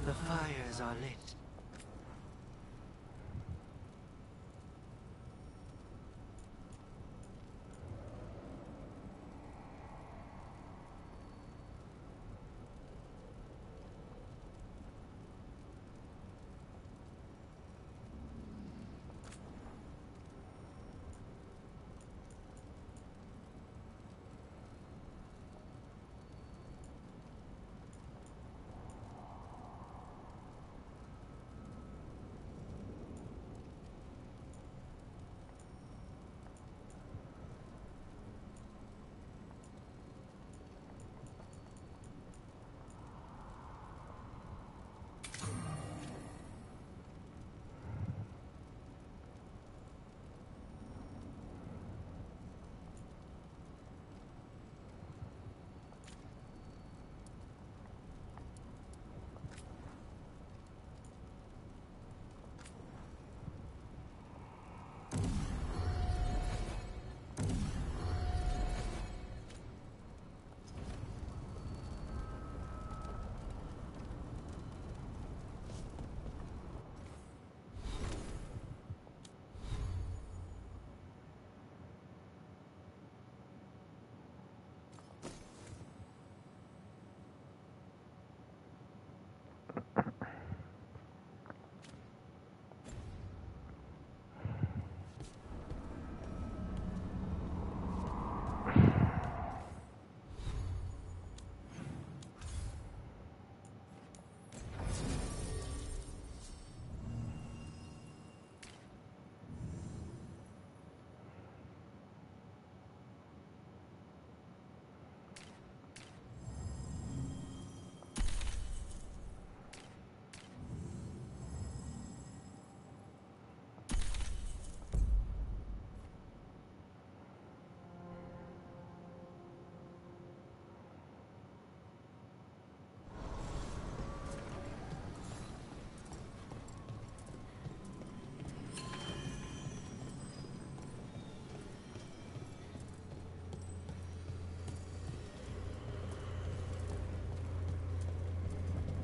The fires are lit.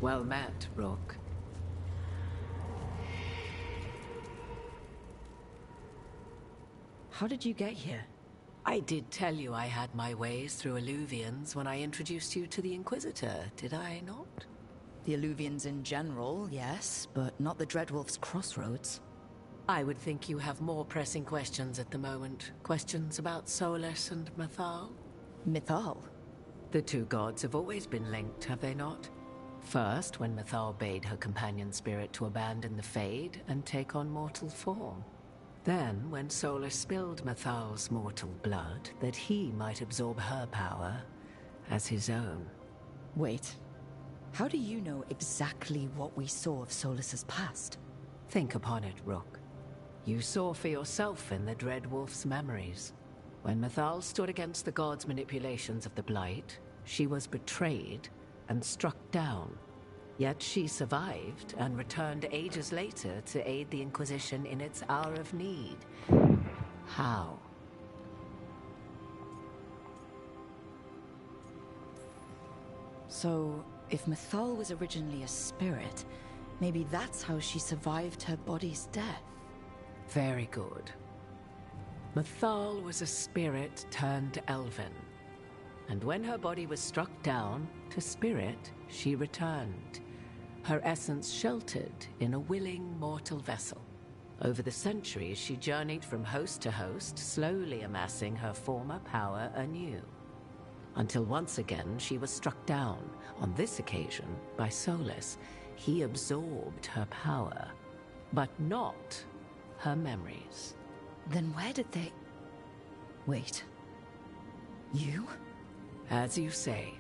Well met, Rook. How did you get here? I did tell you I had my ways through Illuvians when I introduced you to the Inquisitor, did I not? The Illuvians in general, yes, but not the Dreadwolf's crossroads. I would think you have more pressing questions at the moment. Questions about Solus and Mythal? Mythal? The two gods have always been linked, have they not? First, when Mythal bade her companion spirit to abandon the Fade and take on mortal form. Then, when Solus spilled Mythal's mortal blood, that he might absorb her power as his own. Wait. How do you know exactly what we saw of Solus's past? Think upon it, Rook. You saw for yourself in the Dreadwolf's memories. When Mythal stood against the gods' manipulations of the Blight, she was betrayed and struck down. Yet she survived and returned ages later to aid the Inquisition in its hour of need. How? So, if Mythal was originally a spirit, maybe that's how she survived her body's death. Very good. Mythal was a spirit turned elven. And when her body was struck down, to spirit, she returned. Her essence sheltered in a willing mortal vessel. Over the centuries, she journeyed from host to host, slowly amassing her former power anew. Until once again, she was struck down, on this occasion, by Solus. He absorbed her power, but not her memories. Then where did they... Wait. You? As you say.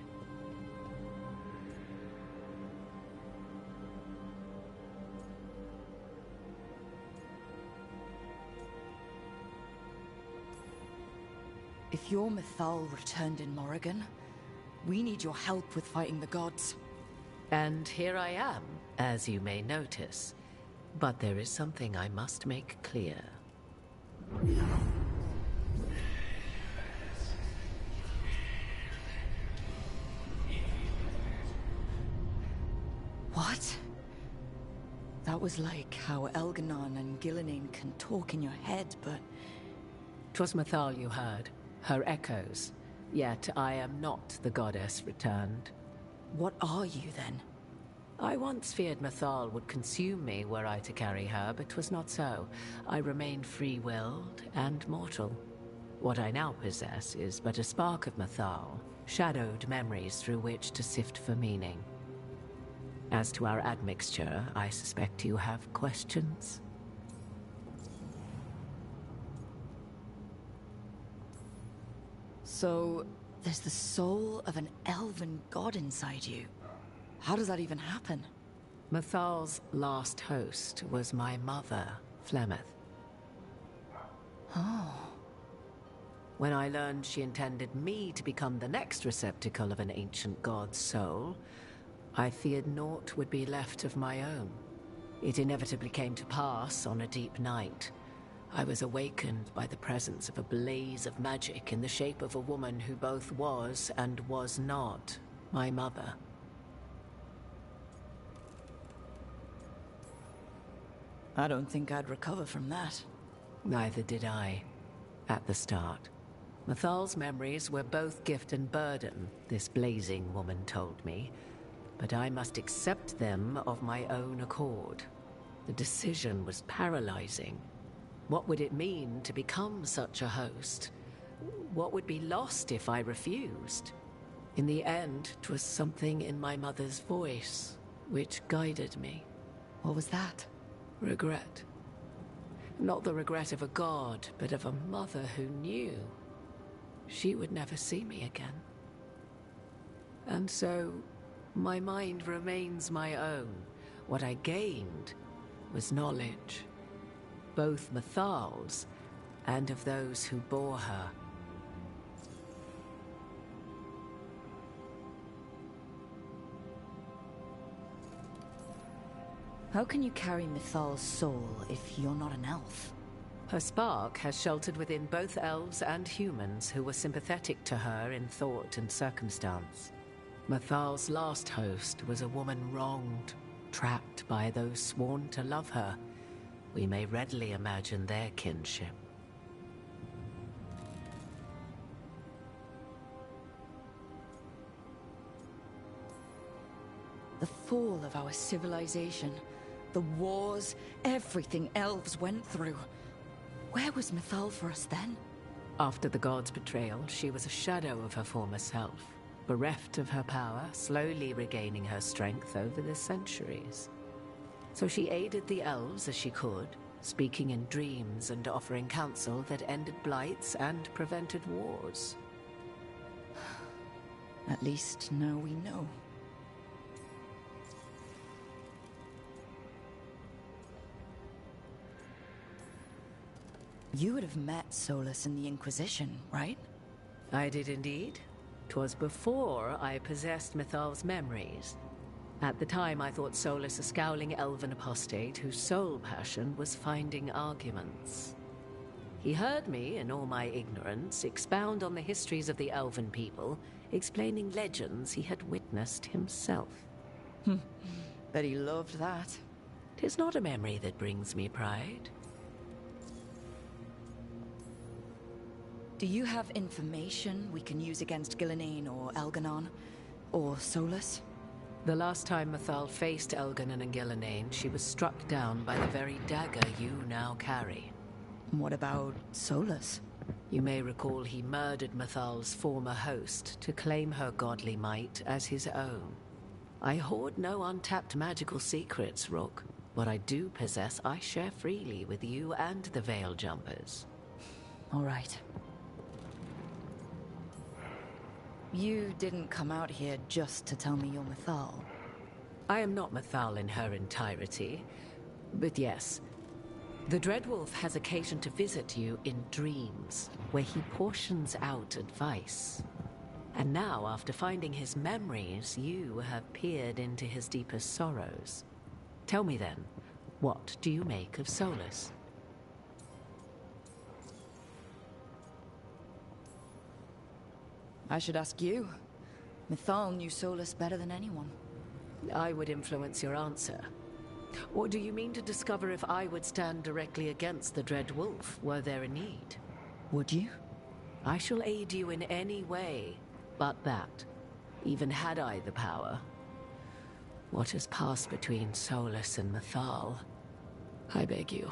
If your Mythal returned in Morrigan, we need your help with fighting the gods. And here I am, as you may notice. But there is something I must make clear. What? That was like how Elganon and Gillenane can talk in your head, but... 'Twas Mythal you heard, her echoes. Yet I am not the goddess returned. What are you, then? I once feared Mythal would consume me were I to carry her, but 'twas not so. I remain free-willed and mortal. What I now possess is but a spark of Mythal, shadowed memories through which to sift for meaning. As to our admixture, I suspect you have questions. So, there's the soul of an elven god inside you. How does that even happen? Mythal's last host was my mother, Flemeth. Oh. When I learned she intended me to become the next receptacle of an ancient god's soul, I feared naught would be left of my own. It inevitably came to pass on a deep night. I was awakened by the presence of a blaze of magic in the shape of a woman who both was and was not my mother. I don't think I'd recover from that. Neither did I, at the start. Mythal's memories were both gift and burden, this blazing woman told me, but I must accept them of my own accord. The decision was paralyzing. What would it mean to become such a host? What would be lost if I refused? In the end, 'twas something in my mother's voice which guided me. What was that? Regret. Not the regret of a god, but of a mother who knew she would never see me again. And so, my mind remains my own. What I gained was knowledge, both Mythal's and of those who bore her. How can you carry Mythal's soul if you're not an elf? Her spark has sheltered within both elves and humans who were sympathetic to her in thought and circumstance. Mythal's last host was a woman wronged, trapped by those sworn to love her. We may readily imagine their kinship. The fall of our civilization, the wars, everything elves went through. Where was Mythal for us then? After the god's betrayal, she was a shadow of her former self, bereft of her power, slowly regaining her strength over the centuries. So she aided the elves as she could, speaking in dreams and offering counsel that ended blights and prevented wars. At least now we know. You would have met Solus in the Inquisition, right? I did indeed. 'Twas before I possessed Mythal's memories. At the time, I thought Solus a scowling elven apostate whose sole passion was finding arguments. He heard me, in all my ignorance, expound on the histories of the elven people, explaining legends he had witnessed himself. Bet he loved that. 'Tis not a memory that brings me pride. Do you have information we can use against Gillenane or Elganon? Or Solus? The last time Mythal faced Elganon and Gillenane, she was struck down by the very dagger you now carry. What about Solus? You may recall he murdered Mythal's former host to claim her godly might as his own. I hoard no untapped magical secrets, Rook. What I do possess, I share freely with you and the Veil Jumpers. All right. You didn't come out here just to tell me you're Mythal. I am not Mythal in her entirety, but yes. The Dreadwolf has occasion to visit you in dreams, where he portions out advice. And now, after finding his memories, you have peered into his deepest sorrows. Tell me then, what do you make of Solus? I should ask you. Mythal knew Solus better than anyone. I would influence your answer. Or do you mean to discover if I would stand directly against the Dread Wolf were there a need? Would you? I shall aid you in any way but that, even had I the power. What has passed between Solus and Mythal, I beg you,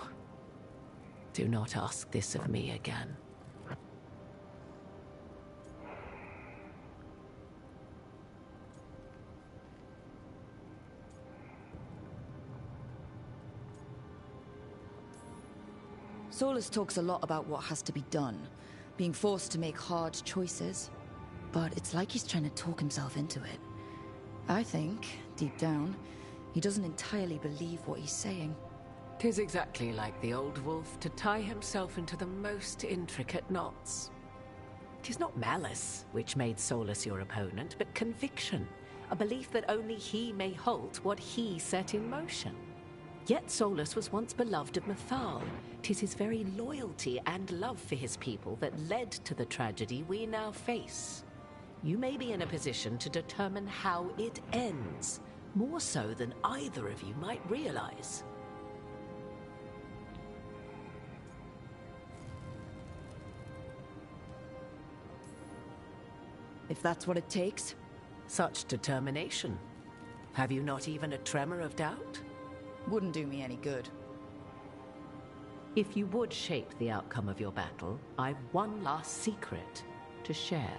do not ask this of me again. Solus talks a lot about what has to be done, being forced to make hard choices. But it's like he's trying to talk himself into it. I think, deep down, he doesn't entirely believe what he's saying. 'Tis exactly like the old wolf to tie himself into the most intricate knots. 'Tis not malice which made Solus your opponent, but conviction, a belief that only he may halt what he set in motion. Yet Solus was once beloved of Mythal. 'Tis his very loyalty and love for his people that led to the tragedy we now face. You may be in a position to determine how it ends, more so than either of you might realize. If that's what it takes. Such determination. Have you not even a tremor of doubt? Wouldn't do me any good. If you would shape the outcome of your battle, I've one last secret to share.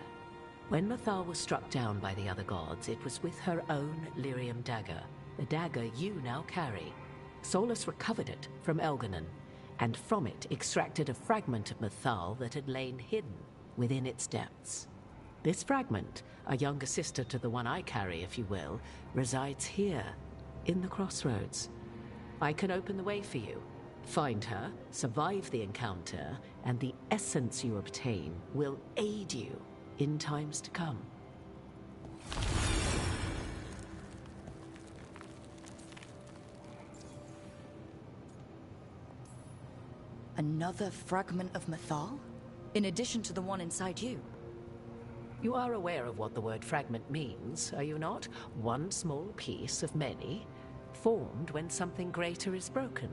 When Mythal was struck down by the other gods, it was with her own lyrium dagger, the dagger you now carry. Solus recovered it from Elganon, and from it extracted a fragment of Mythal that had lain hidden within its depths. This fragment, a younger sister to the one I carry, if you will, resides here, in the crossroads. I can open the way for you. Find her, survive the encounter, and the essence you obtain will aid you in times to come. Another fragment of Mythal? In addition to the one inside you? You are aware of what the word fragment means, are you not? One small piece of many, formed when something greater is broken.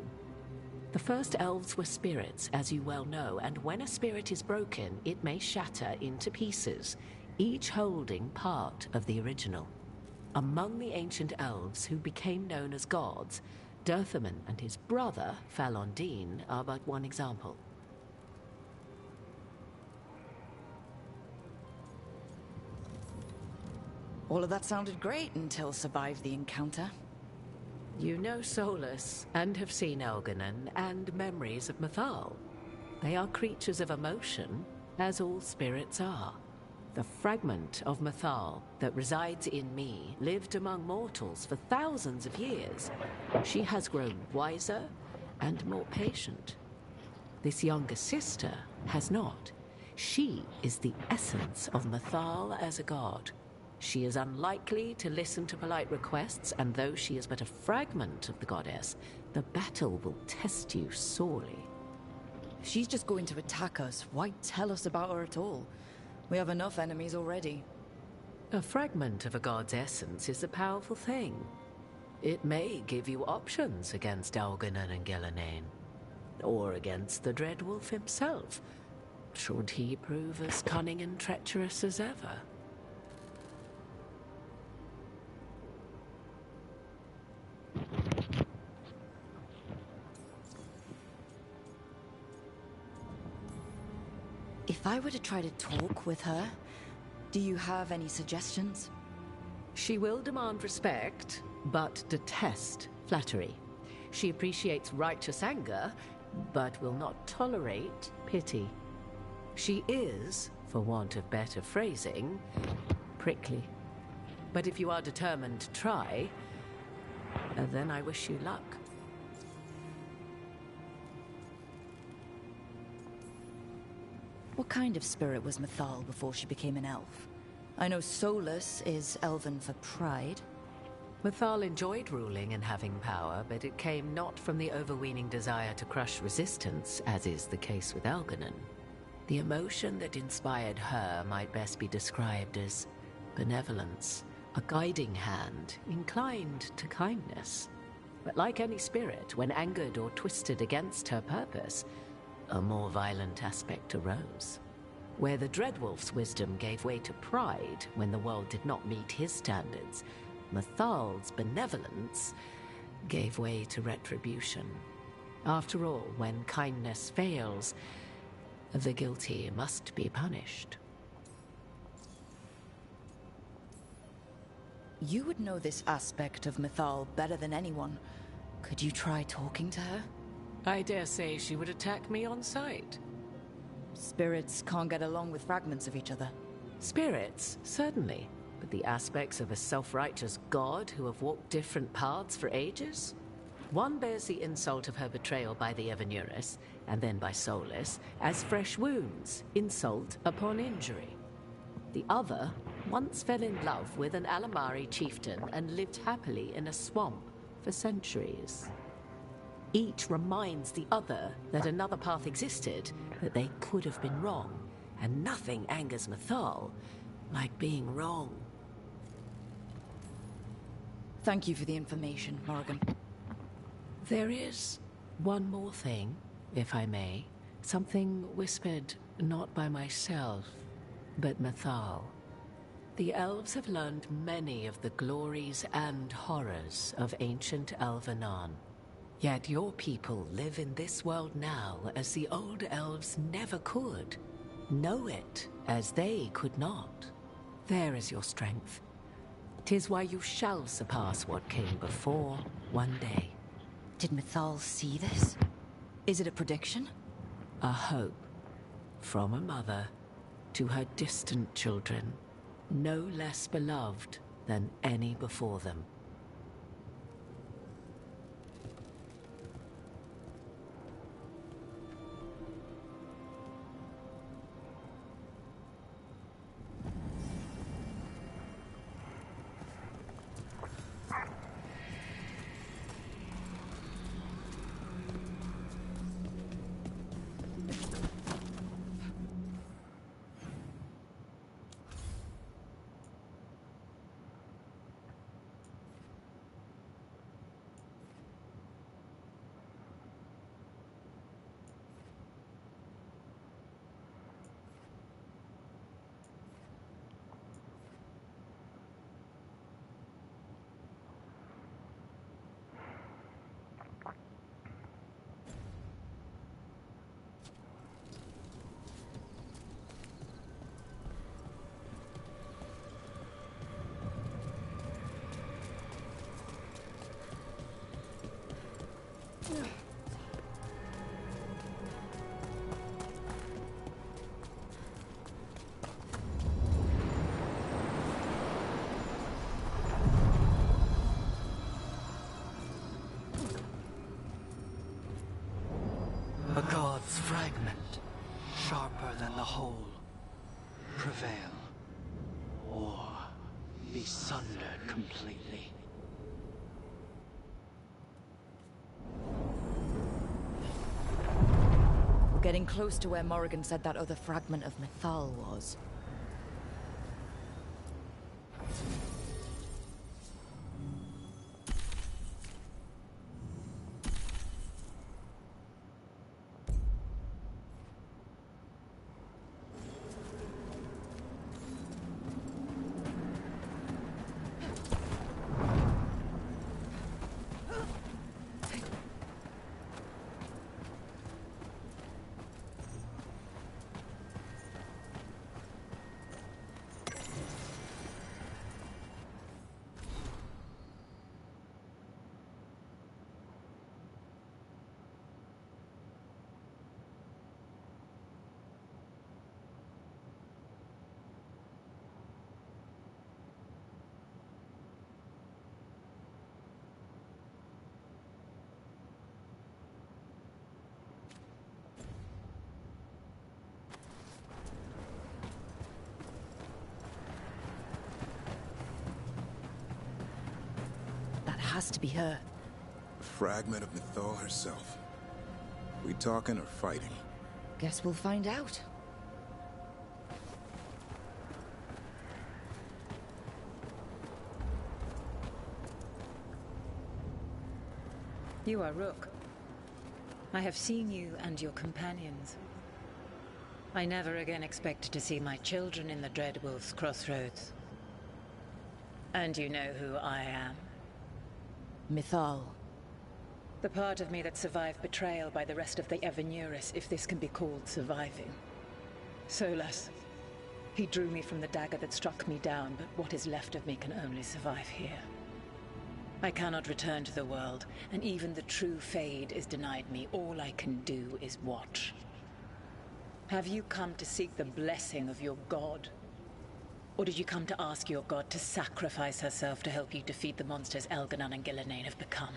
The first elves were spirits, as you well know, and when a spirit is broken, it may shatter into pieces, each holding part of the original. Among the ancient elves who became known as gods, Dirthaman and his brother, Falondine, are but one example. All of that sounded great until survived the encounter. You know Solus, and have seen Elganon, and memories of Mythal. They are creatures of emotion, as all spirits are. The fragment of Mythal that resides in me lived among mortals for thousands of years. She has grown wiser and more patient. This younger sister has not. She is the essence of Mythal as a god. She is unlikely to listen to polite requests, and though she is but a fragment of the goddess, the battle will test you sorely. If she's just going to attack us, why tell us about her at all? We have enough enemies already. A fragment of a god's essence is a powerful thing. It may give you options against Elganon and Ghilanane, or against the Dread Wolf himself, should he prove as cunning and treacherous as ever. If I were to try to talk with her, do you have any suggestions? She will demand respect, but detest flattery. She appreciates righteous anger, but will not tolerate pity. She is, for want of better phrasing, prickly. But if you are determined to try, then I wish you luck. What kind of spirit was Mythal before she became an elf? I know Solus is elven for pride. Mythal enjoyed ruling and having power, but it came not from the overweening desire to crush resistance, as is the case with Elganon. The emotion that inspired her might best be described as benevolence, a guiding hand inclined to kindness. But like any spirit, when angered or twisted against her purpose, a more violent aspect arose. Where the Dreadwolf's wisdom gave way to pride when the world did not meet his standards, Mathal's benevolence gave way to retribution. After all, when kindness fails, the guilty must be punished. You would know this aspect of Mythal better than anyone. Could you try talking to her? I dare say she would attack me on sight. Spirits can't get along with fragments of each other. Spirits, certainly. But the aspects of a self-righteous god who have walked different paths for ages? One bears the insult of her betrayal by the Evanuris, and then by Solus, as fresh wounds, insult upon injury. The other once fell in love with an Alamari chieftain and lived happily in a swamp for centuries. Each reminds the other that another path existed, that they could have been wrong, and nothing angers Mythal like being wrong. Thank you for the information, Morrigan. There is one more thing, if I may. Something whispered not by myself, but Mythal. The elves have learned many of the glories and horrors of ancient Elvenon. Yet your people live in this world now as the old elves never could. Know it as they could not. There is your strength. 'Tis why you shall surpass what came before one day. Did Mythal see this? Is it a prediction? A hope from a mother to her distant children, no less beloved than any before them. A god's fragment, sharper than the whole. Prevail, or be sundered completely. We're getting close to where Morrigan said that other fragment of Mythal was. Has to be her. A fragment of Mythal herself. We talking or fighting? Guess we'll find out. You are Rook. I have seen you and your companions. I never again expect to see my children in the Dreadwolf's crossroads. And you know who I am. Mythal. The part of me that survived betrayal by the rest of the Evanuris, if this can be called surviving. Solus. He drew me from the dagger that struck me down, but what is left of me can only survive here. I cannot return to the world, and even the true Fade is denied me. All I can do is watch. Have you come to seek the blessing of your god? Or did you come to ask your god to sacrifice herself to help you defeat the monsters Elganon and Gillenane have become?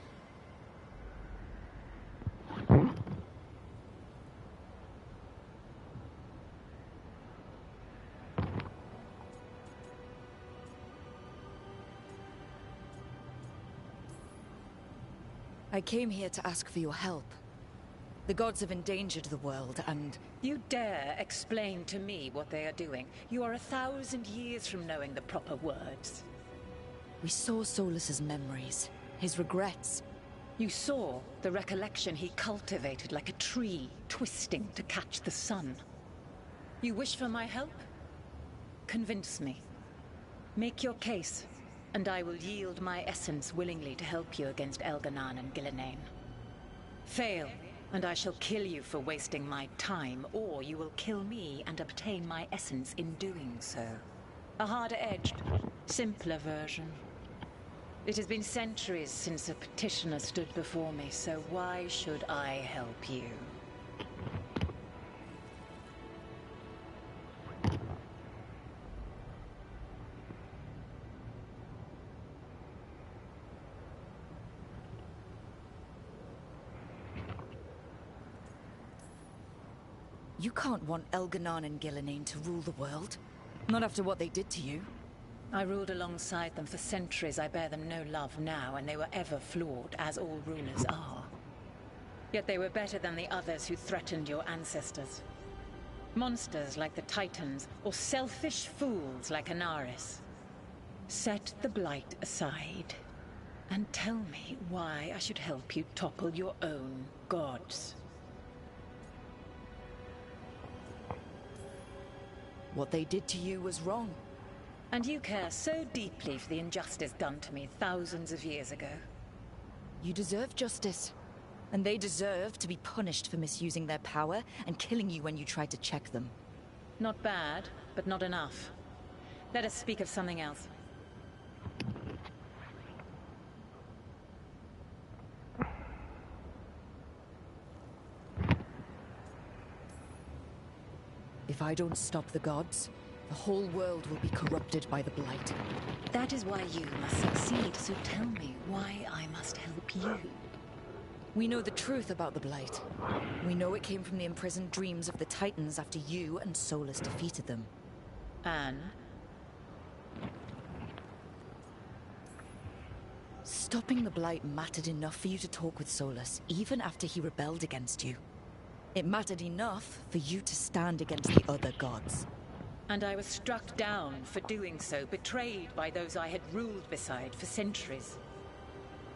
I came here to ask for your help. The gods have endangered the world, and... You dare explain to me what they are doing? You are 1,000 years from knowing the proper words. We saw Solus's memories, his regrets. You saw the recollection he cultivated like a tree, twisting to catch the sun. You wish for my help? Convince me. Make your case, and I will yield my essence willingly to help you against Elganon and Gillenane. Fail, and I shall kill you for wasting my time, or you will kill me and obtain my essence in doing so. A harder-edged, simpler version. It has been centuries since a petitioner stood before me, so why should I help you? You can't want Elganon and Gillenane to rule the world. Not after what they did to you. I ruled alongside them for centuries. I bear them no love now, and they were ever flawed, as all rulers are. Yet they were better than the others who threatened your ancestors. Monsters like the Titans, or selfish fools like Anaris. Set the Blight aside, and tell me why I should help you topple your own gods. What they did to you was wrong. And you care so deeply for the injustice done to me thousands of years ago. You deserve justice. And they deserve to be punished for misusing their power and killing you when you tried to check them. Not bad, but not enough. Let us speak of something else. If I don't stop the gods, the whole world will be corrupted by the Blight. That is why you must succeed, so tell me why I must help you. We know the truth about the Blight. We know it came from the imprisoned dreams of the Titans after you and Solus defeated them. And? Stopping the Blight mattered enough for you to talk with Solus, even after he rebelled against you. It mattered enough for you to stand against the other gods. And I was struck down for doing so, betrayed by those I had ruled beside for centuries.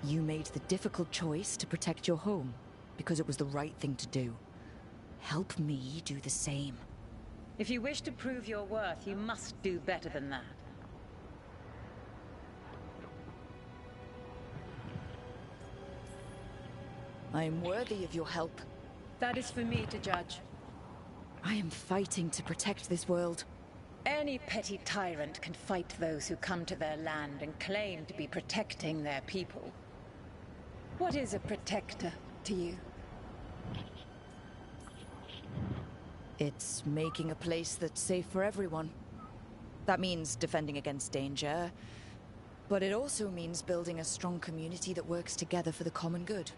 You made the difficult choice to protect your home, because it was the right thing to do. Help me do the same. If you wish to prove your worth, you must do better than that. I am worthy of your help. That is for me to judge. I am fighting to protect this world. Any petty tyrant can fight those who come to their land and claim to be protecting their people. What is a protector to you? It's making a place that's safe for everyone. That means defending against danger, but it also means building a strong community that works together for the common good.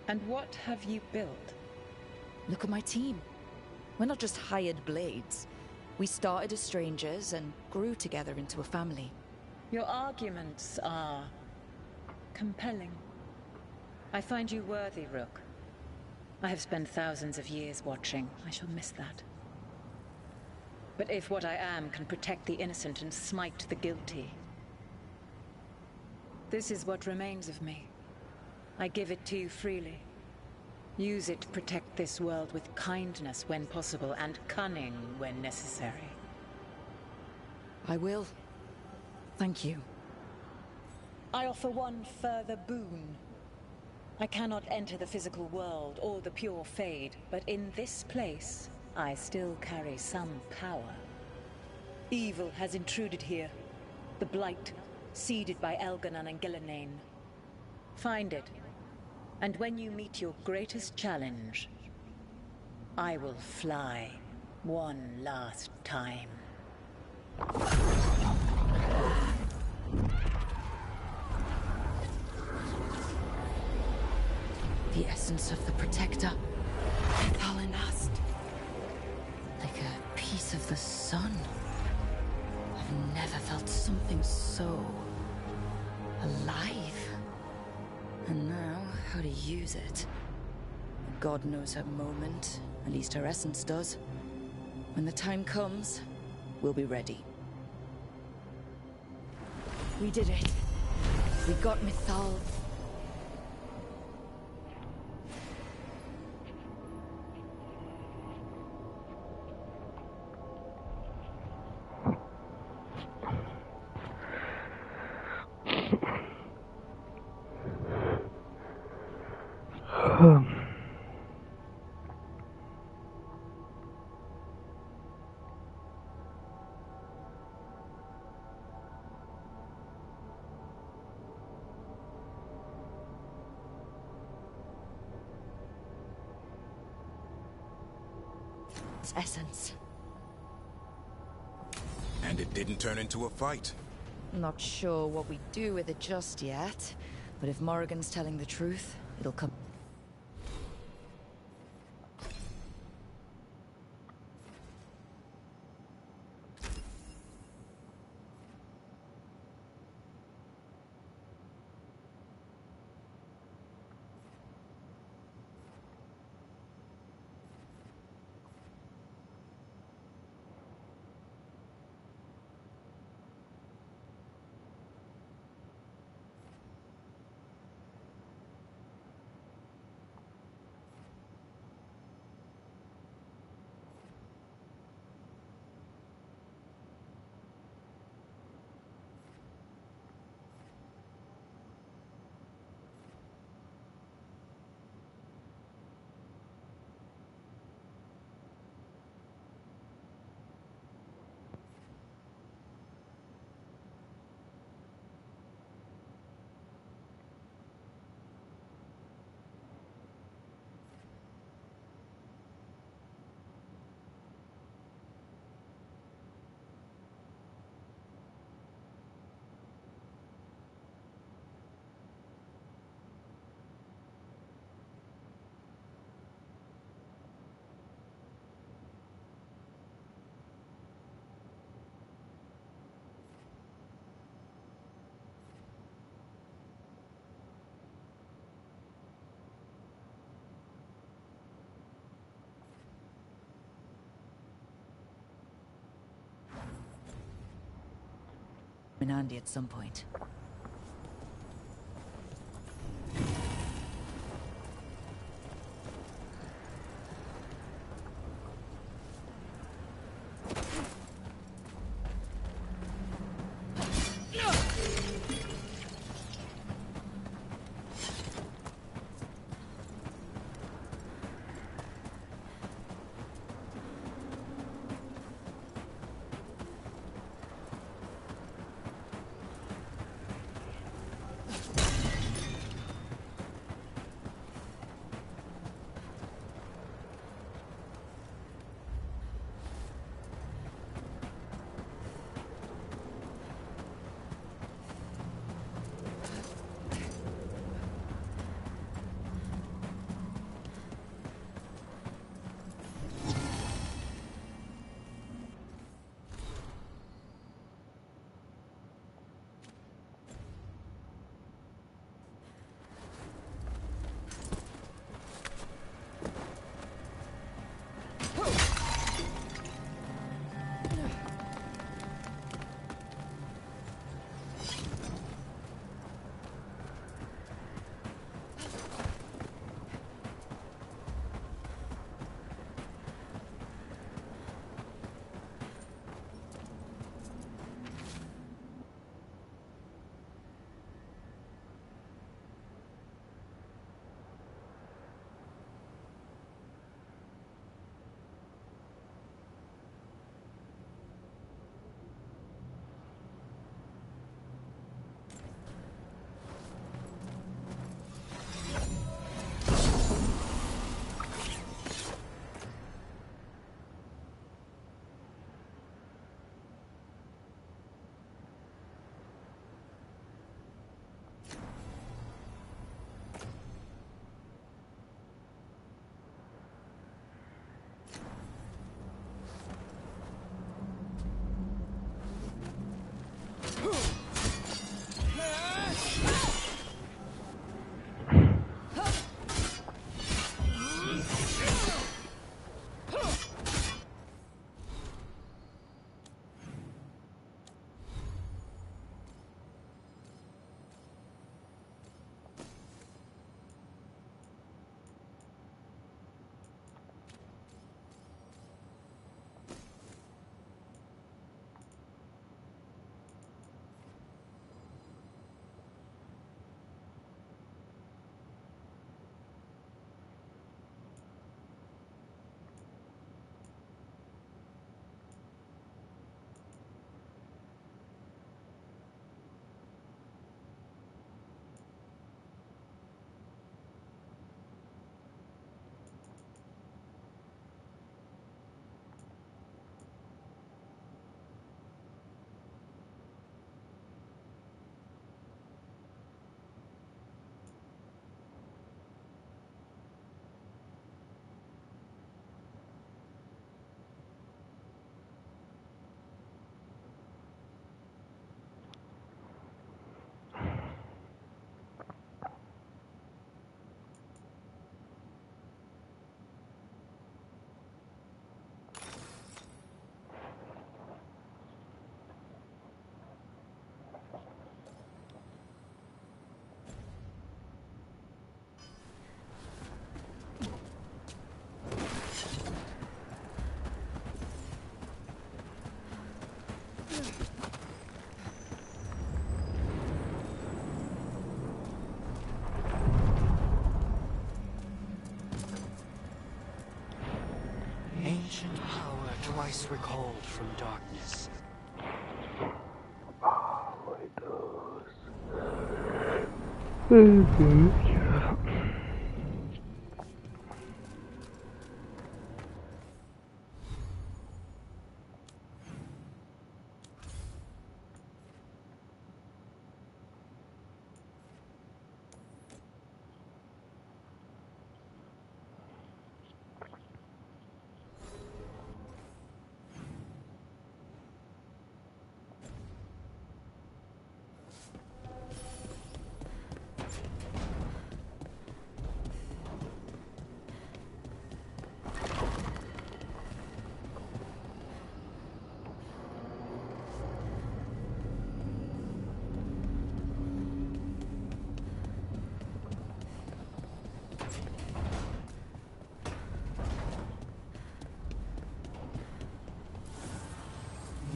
And what have you built? Look at my team. We're not just hired blades. We started as strangers and grew together into a family. Your arguments are compelling. I find you worthy, Rook. I have spent thousands of years watching. I shall miss that. But if what I am can protect the innocent and smite the guilty, this is what remains of me. I give it to you freely. Use it to protect this world with kindness when possible, and cunning when necessary. I will. Thank you. I offer one further boon. I cannot enter the physical world or the pure Fade, but in this place, I still carry some power. Evil has intruded here. The Blight, seeded by Elganon and Gillenane. Find it, and when you meet your greatest challenge, I will fly one last time. The essence of the Protector. Palinast. Like a piece of the sun. I've never felt something so alive. And now, how to use it. God knows her moment. At least her essence does. When the time comes, we'll be ready. We did it. We got Mythal. Essence. And it didn't turn into a fight. Not sure what we do with it just yet, but if Morrigan's telling the truth, it'll come. In handy at some point. twice recalled from darkness.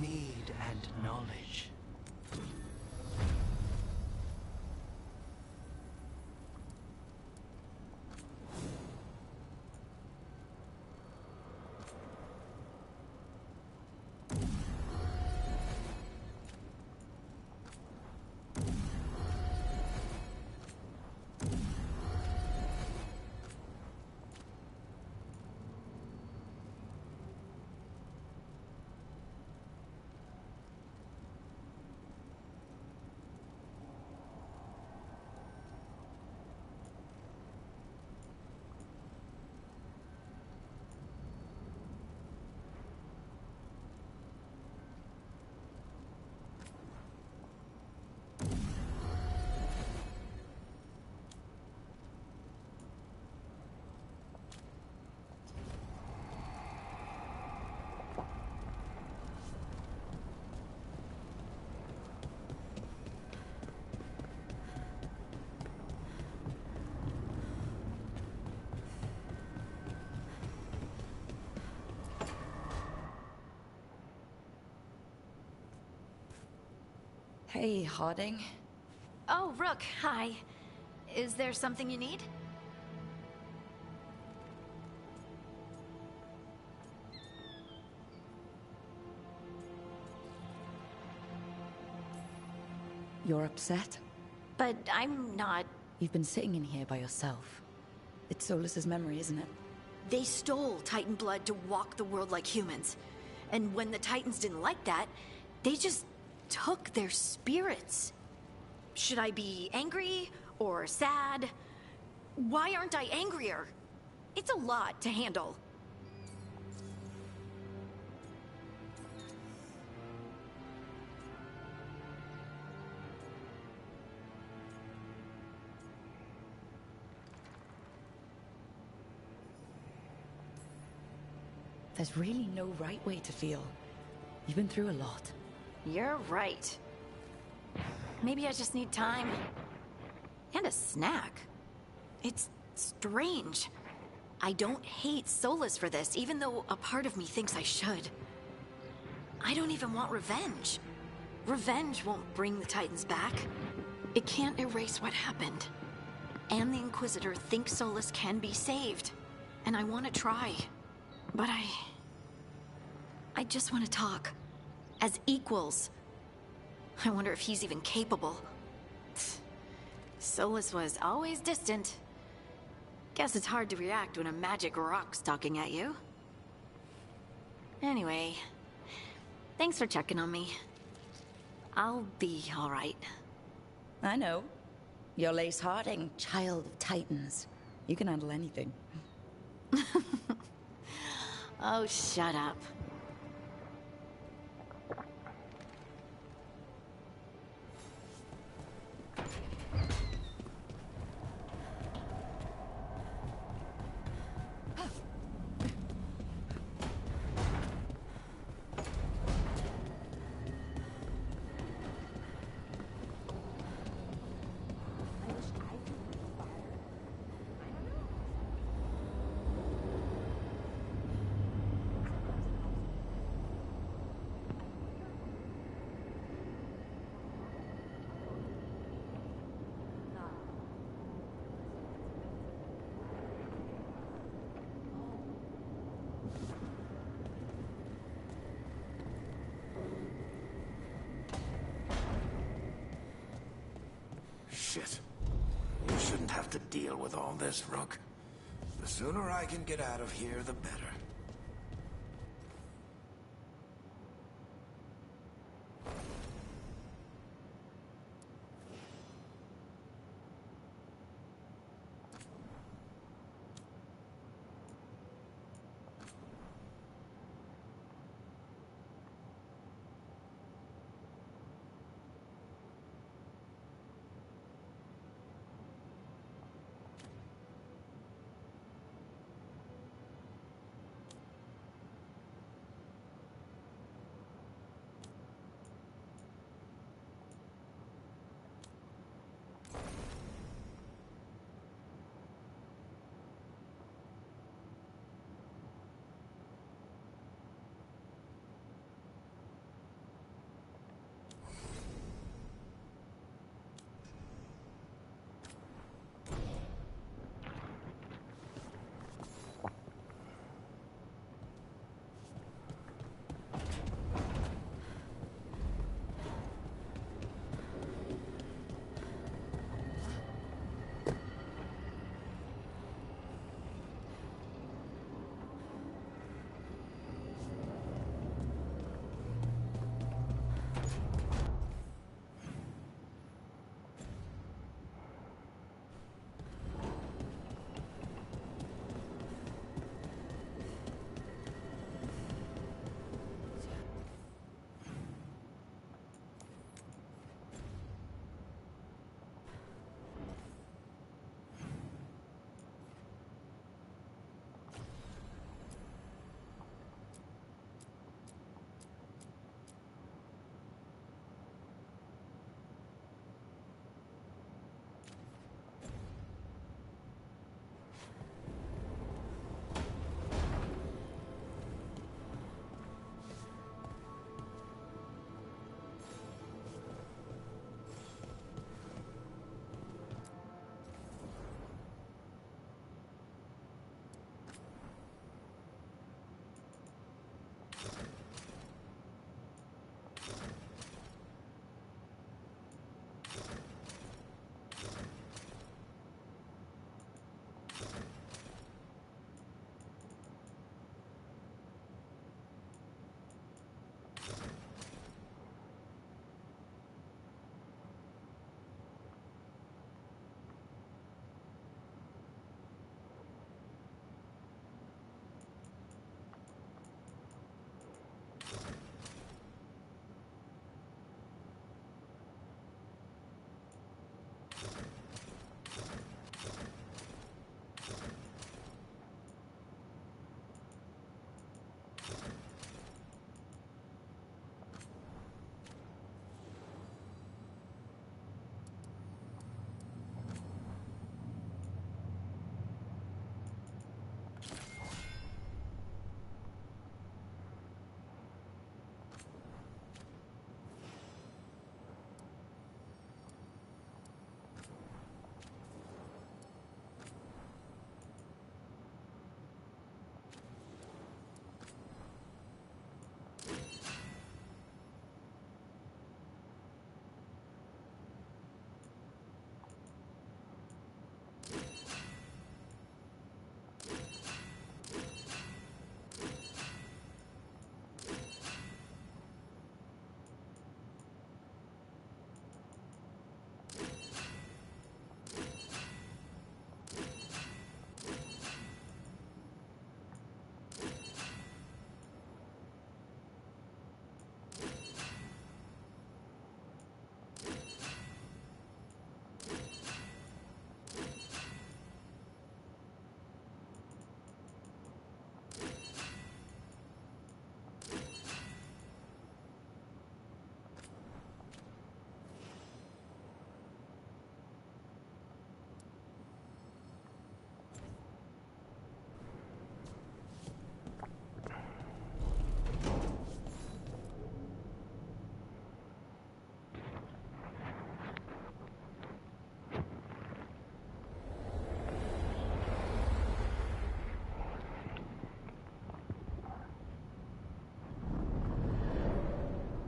Need and knowledge. Hey, Harding. Oh, Rook, hi. Is there something you need? You're upset? But I'm not... You've been sitting in here by yourself. It's Solus's memory, isn't it? They stole Titan blood to walk the world like humans. And when the Titans didn't like that, they just took their spirits. Should I be angry or sad? Why aren't I angrier? It's a lot to handle. There's really no right way to feel. You've been through a lot. You're right. Maybe I just need time. And a snack. It's strange. I don't hate Solus for this, even though a part of me thinks I should. I don't even want revenge. Revenge won't bring the Titans back. It can't erase what happened. And the Inquisitor thinks Solus can be saved. And I want to try. But I just want to talk. As equals. I wonder if he's even capable. Solus was always distant. Guess it's hard to react when a magic rock's talking at you. Anyway, thanks for checking on me. I'll be all right. I know. You're Lace Harding, child of Titans. You can handle anything. Oh, shut up. Shit. You shouldn't have to deal with all this, Rook. The sooner I can get out of here, the better.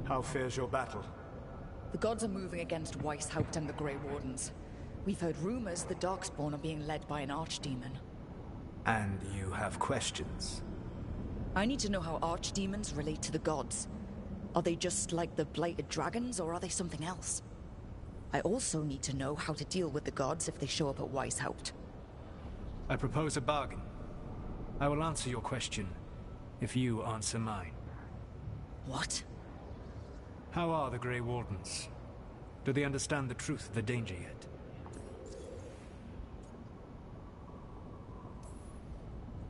How fares your battle? The gods are moving against Weishaupt and the Grey Wardens. We've heard rumors the Darkspawn are being led by an archdemon. And you have questions? I need to know how archdemons relate to the gods. Are they just like the blighted dragons, or are they something else? I also need to know how to deal with the gods if they show up at Weishaupt. I propose a bargain. I will answer your question if you answer mine. What? How are the Grey Wardens? Do they understand the truth of the danger yet?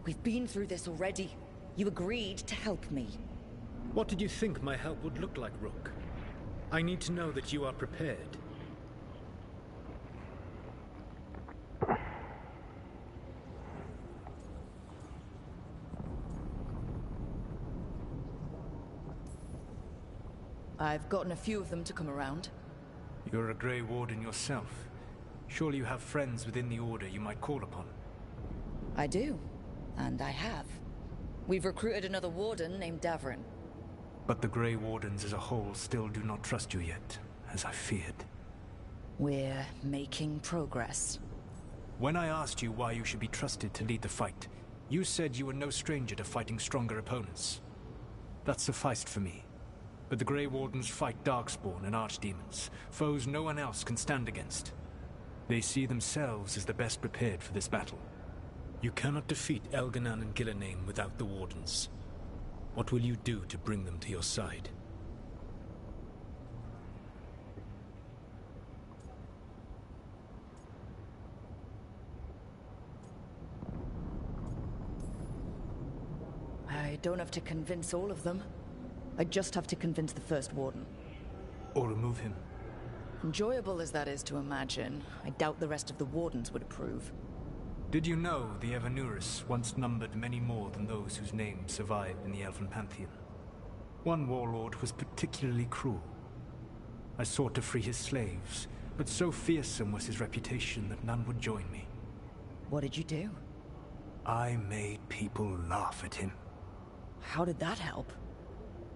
We've been through this already. You agreed to help me. What did you think my help would look like, Rook? I need to know that you are prepared. I've gotten a few of them to come around. You're a Grey Warden yourself. Surely you have friends within the Order you might call upon. I do. And I have. We've recruited another Warden named Davrin. But the Grey Wardens as a whole still do not trust you yet, as I feared. We're making progress. When I asked you why you should be trusted to lead the fight, you said you were no stranger to fighting stronger opponents. That sufficed for me. But the Grey Wardens fight Darkspawn and Archdemons, foes no one else can stand against. They see themselves as the best prepared for this battle. You cannot defeat Elganan and Gillename without the Wardens. What will you do to bring them to your side? I don't have to convince all of them. I just have to convince the First Warden. Or remove him. Enjoyable as that is to imagine, I doubt the rest of the Wardens would approve. Did you know the Evanurus once numbered many more than those whose names survived in the Elven Pantheon? One warlord was particularly cruel. I sought to free his slaves, but so fearsome was his reputation that none would join me. What did you do? I made people laugh at him. How did that help?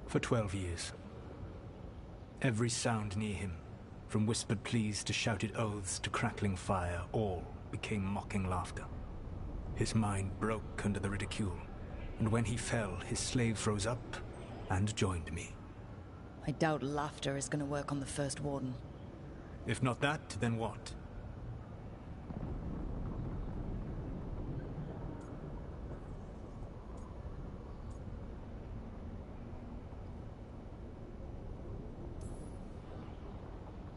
For 12 years. Every sound near him, from whispered pleas to shouted oaths to crackling fire, all became mocking laughter. His mind broke under the ridicule, and when he fell, his slaves rose up and joined me. I doubt laughter is going to work on the First Warden. If not that, then what?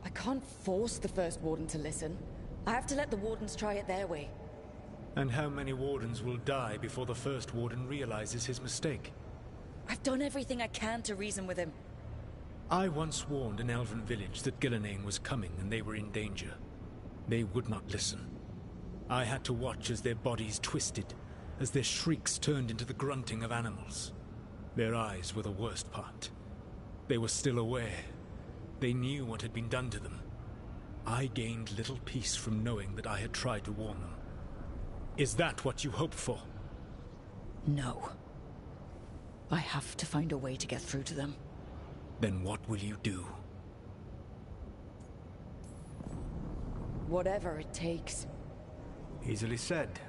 I can't force the First Warden to listen. I have to let the Wardens try it their way. And how many Wardens will die before the First Warden realizes his mistake? I've done everything I can to reason with him. I once warned an elven village that Gillename was coming and they were in danger. They would not listen. I had to watch as their bodies twisted, as their shrieks turned into the grunting of animals. Their eyes were the worst part. They were still aware. They knew what had been done to them. I gained little peace from knowing that I had tried to warn them. Is that what you hope for? No. I have to find a way to get through to them. Then what will you do? Whatever it takes. Easily said.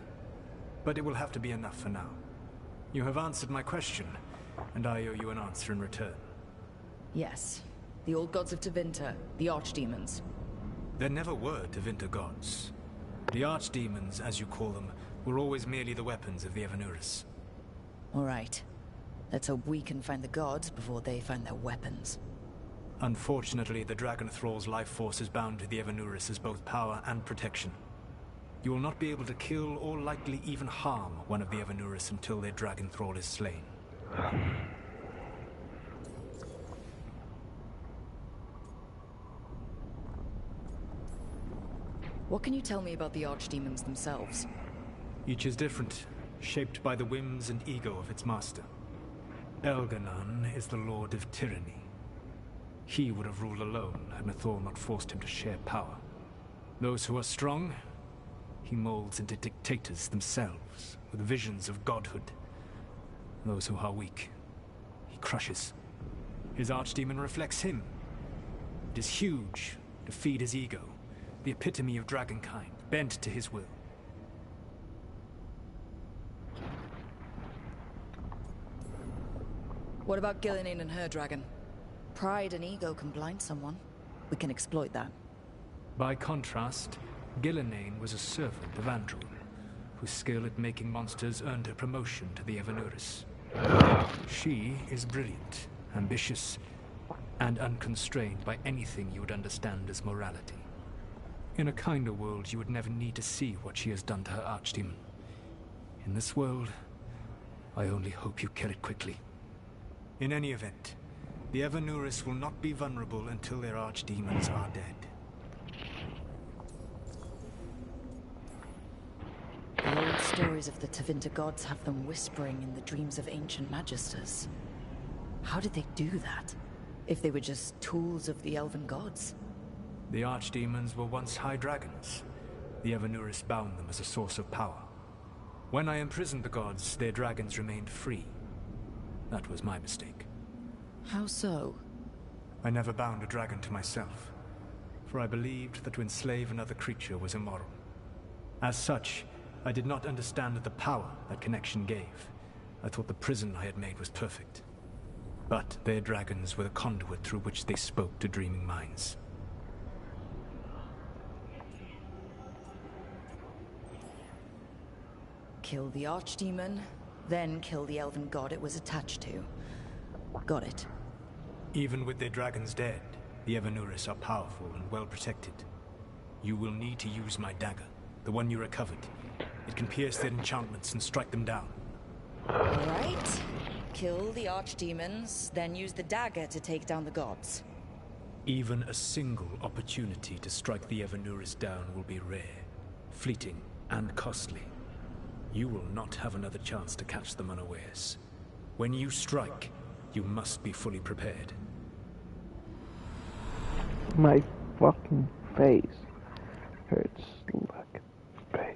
But it will have to be enough for now. You have answered my question, and I owe you an answer in return. Yes. The old gods of Tevinter, the archdemons. There never were Tevinter gods. The archdemons, as you call them, were always merely the weapons of the Evanurus. All right. Let's hope we can find the gods before they find their weapons. Unfortunately, the Dragon Thrall's life force is bound to the Evanurus as both power and protection. You will not be able to kill or likely even harm one of the Evanurus until their Dragon Thrall is slain. What can you tell me about the archdemons themselves? Each is different, shaped by the whims and ego of its master. Elganan is the Lord of Tyranny. He would have ruled alone had Nathor not forced him to share power. Those who are strong, he molds into dictators themselves, with visions of godhood. Those who are weak, he crushes. His archdemon reflects him. It is huge to feed his ego, the epitome of dragonkind, bent to his will. What about Gillenane and her dragon? Pride and ego can blind someone. We can exploit that. By contrast, Gillenane was a servant of Andrew, whose skill at making monsters earned her promotion to the Evanuris. She is brilliant, ambitious, and unconstrained by anything you would understand as morality. In a kinder world, you would never need to see what she has done to her archdemon. In this world, I only hope you kill it quickly. In any event, the Evanuris will not be vulnerable until their archdemons are dead. The old stories of the Tevinter gods have them whispering in the dreams of ancient magisters. How did they do that? If they were just tools of the elven gods? The archdemons were once high dragons. The Evanuris bound them as a source of power. When I imprisoned the gods, their dragons remained free. That was my mistake. How so? I never bound a dragon to myself, for I believed that to enslave another creature was immoral. As such, I did not understand the power that connection gave. I thought the prison I had made was perfect. But their dragons were the conduit through which they spoke to dreaming minds. Kill the archdemon, then kill the elven god it was attached to. Got it. Even with their dragons dead, the Evanuris are powerful and well protected. You will need to use my dagger, the one you recovered. It can pierce their enchantments and strike them down. Alright. Kill the archdemons, then use the dagger to take down the gods. Even a single opportunity to strike the Evanuris down will be rare, fleeting, and costly. You will not have another chance to catch them unawares. When you strike, you must be fully prepared. My fucking face hurts like a bitch.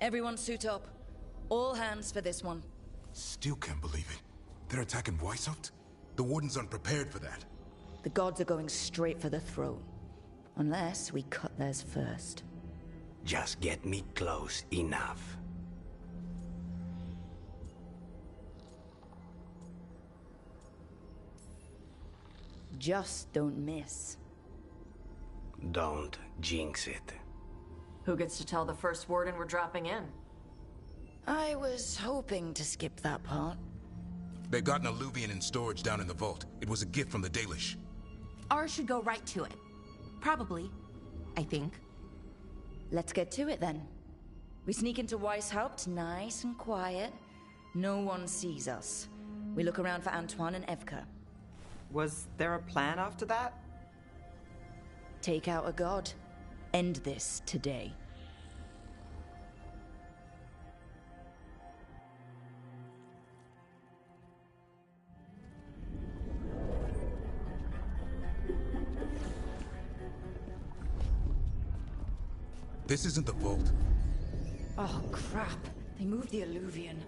Everyone suit up. All hands for this one. Still can't believe it. They're attacking Weishaupt? The Warden's unprepared for that. The gods are going straight for the throne. Unless we cut theirs first. Just get me close enough. Just don't miss. Don't jinx it. Who gets to tell the first warden we're dropping in? I was hoping to skip that part. They got an alluvian in storage down in the vault. It was a gift from the Dalish. Ours should go right to it. Probably. I think. Let's get to it then. We sneak into Weishaupt, nice and quiet. No one sees us. We look around for Antoine and Evka. Was there a plan after that? Take out a god. End this today. This isn't the vault. Oh, crap. They moved the alluvian.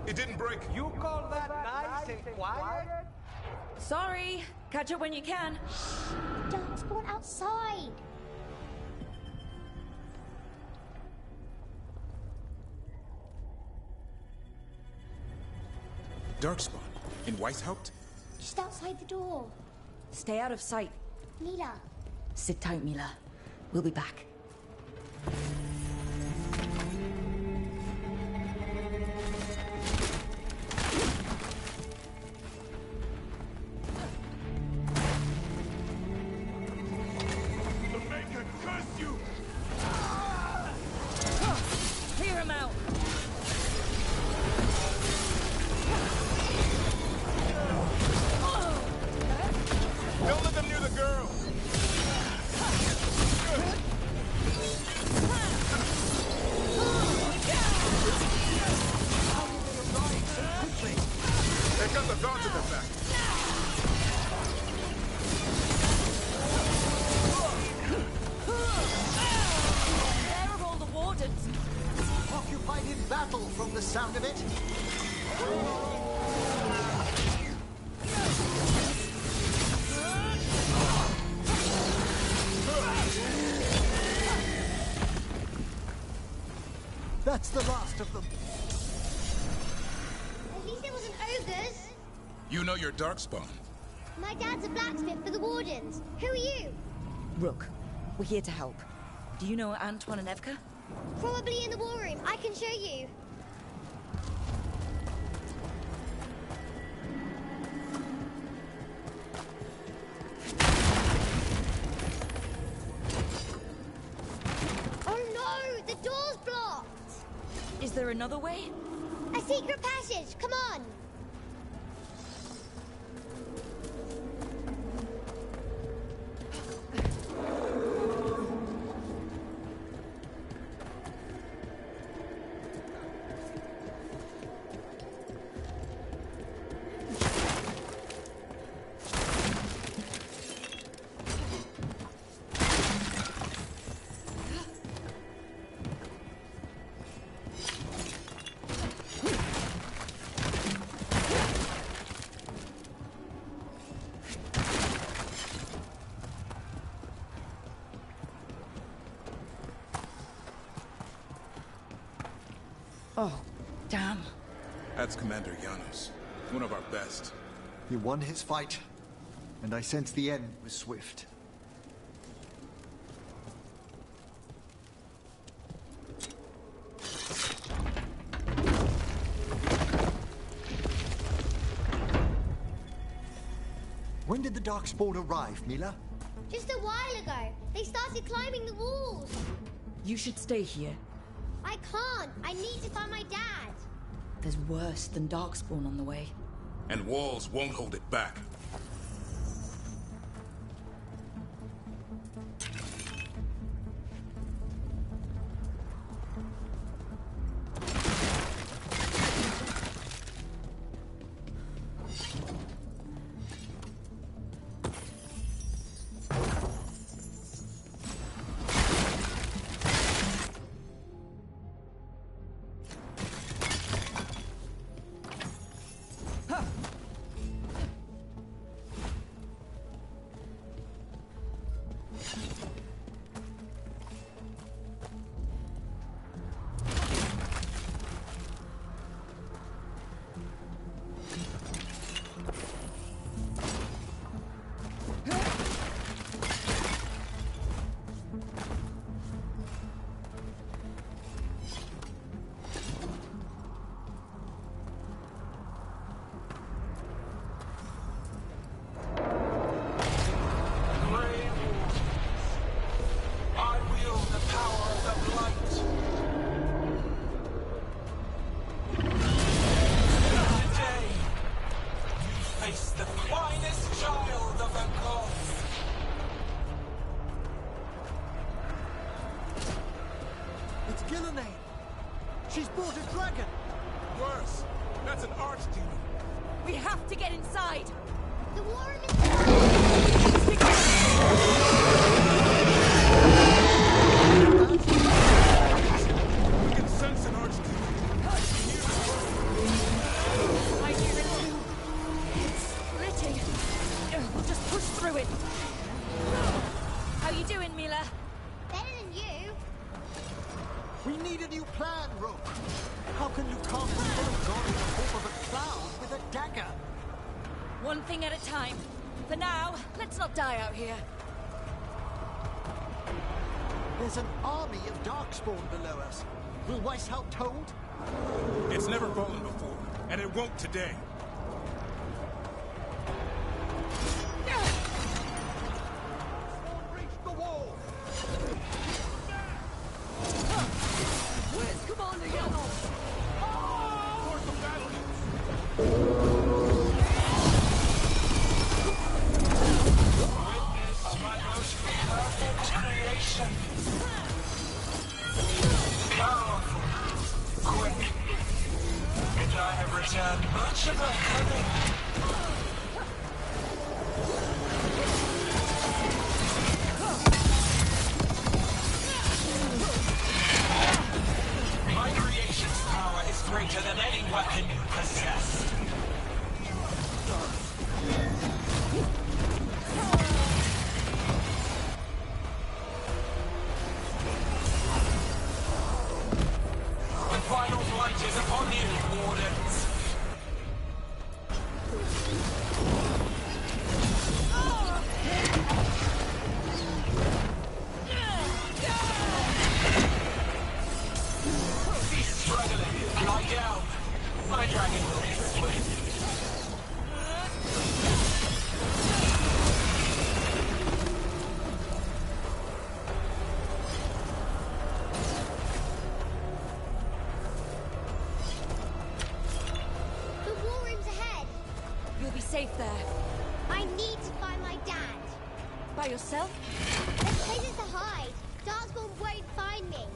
It didn't break. You call that nice and quiet? Sorry. Catch up when you can. Don't spawn outside. Darkspawn? In Weishaupt? Just outside the door. Stay out of sight. Mila. Sit tight, Mila. We'll be back. The Maker curse you! Clear him out! Don't let them near the girl! They got the guards at their back. Where are all the wardens? Occupied in battle from the sound of it. That's the last of them. At least it wasn't ogres. You know your Darkspawn. My dad's a blacksmith for the Wardens. Who are you? Rook, we're here to help. Do you know Antoine and Evka? Probably in the war room. I can show you. Oh no! The door's blocked! Is there another way? A secret passage! Come on! Oh, damn. That's Commander Janos. One of our best. He won his fight, and I sense the end was swift. When did the Darkspawn arrive, Mila? Just a while ago. They started climbing the walls. You should stay here. I can't. I need to find my dad. There's worse than Darkspawn on the way. And walls won't hold it back. Gillenane! She's brought a dragon! Worse! That's an archdemon! We have to get inside! The Warren is... We can sense an archdemon! I hear it too. It's splitting. We'll just push through it. How you doing, Mila? Better than you. We need a new plan, Rook. How can you come and hold on in the hope of a cloud with a dagger? One thing at a time. For now, let's not die out here. There's an army of Darkspawn below us. Will Weishaupt hold? It's never fallen before, and it won't today. Reach the wall! Where's Commander Yellow? Towards the battle! Witness my most perfect creation. Powerful, quick, and I have returned much of a heaven. My creation's power is greater than any weapon you possess. The final flight is upon you, Wardens. Cease struggling. Lie down. My dragon will be swift. The war room's ahead. You'll be safe there. I need to find my dad. By yourself? There's places to hide. Darkspawn won't find me.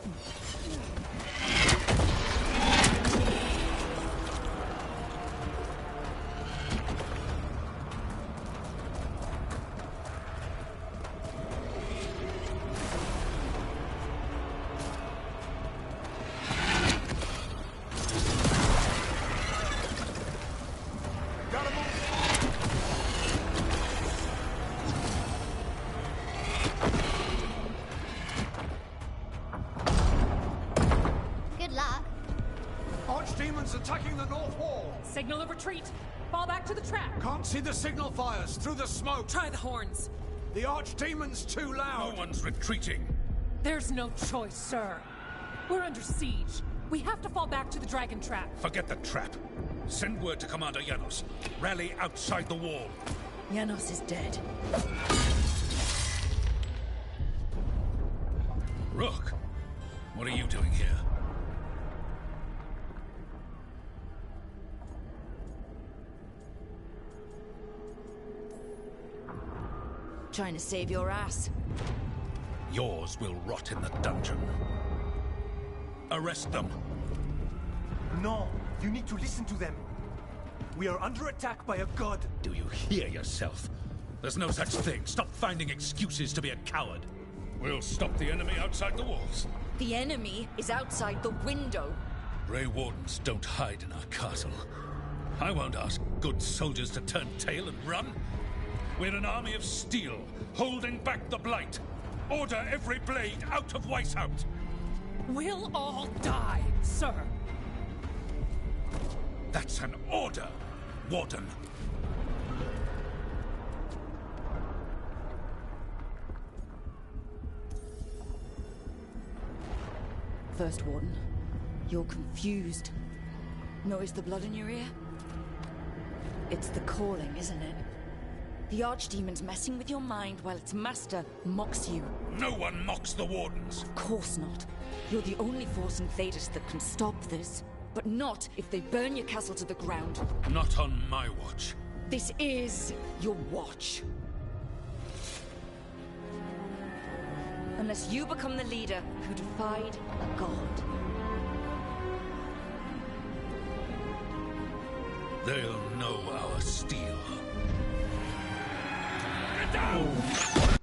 Gotta move! Good luck. Archdemons attacking the north wall! Signal of retreat. Fall back to the track. Can't see the signal fires through the smoke! Try the horns. The Archdemon's too loud! No one's retreating. There's no choice, sir. We're under siege. We have to fall back to the dragon trap. Forget the trap. Send word to Commander Janos. Rally outside the wall. Janos is dead. Rook, what are you doing here? Trying to save your ass. Yours will rot in the dungeon. Arrest them. No, you need to listen to them. We are under attack by a god. Do you hear yourself? There's no such thing. Stop finding excuses to be a coward. We'll stop the enemy outside the walls. The enemy is outside the window. Grey Wardens don't hide in our castle. I won't ask good soldiers to turn tail and run. We're an army of steel, holding back the blight. Order every blade out of Weishaupt. We'll all die, sir. That's an order, Warden. First Warden, you're confused. Notice the blood in your ear? It's the calling, isn't it? The Archdemon's messing with your mind while its master mocks you. No one mocks the Wardens. Of course not. You're the only force in Thedas that can stop this. But not if they burn your castle to the ground. Not on my watch. This is your watch. unless you become the leader who defied a god. They'll know our steel. Get down!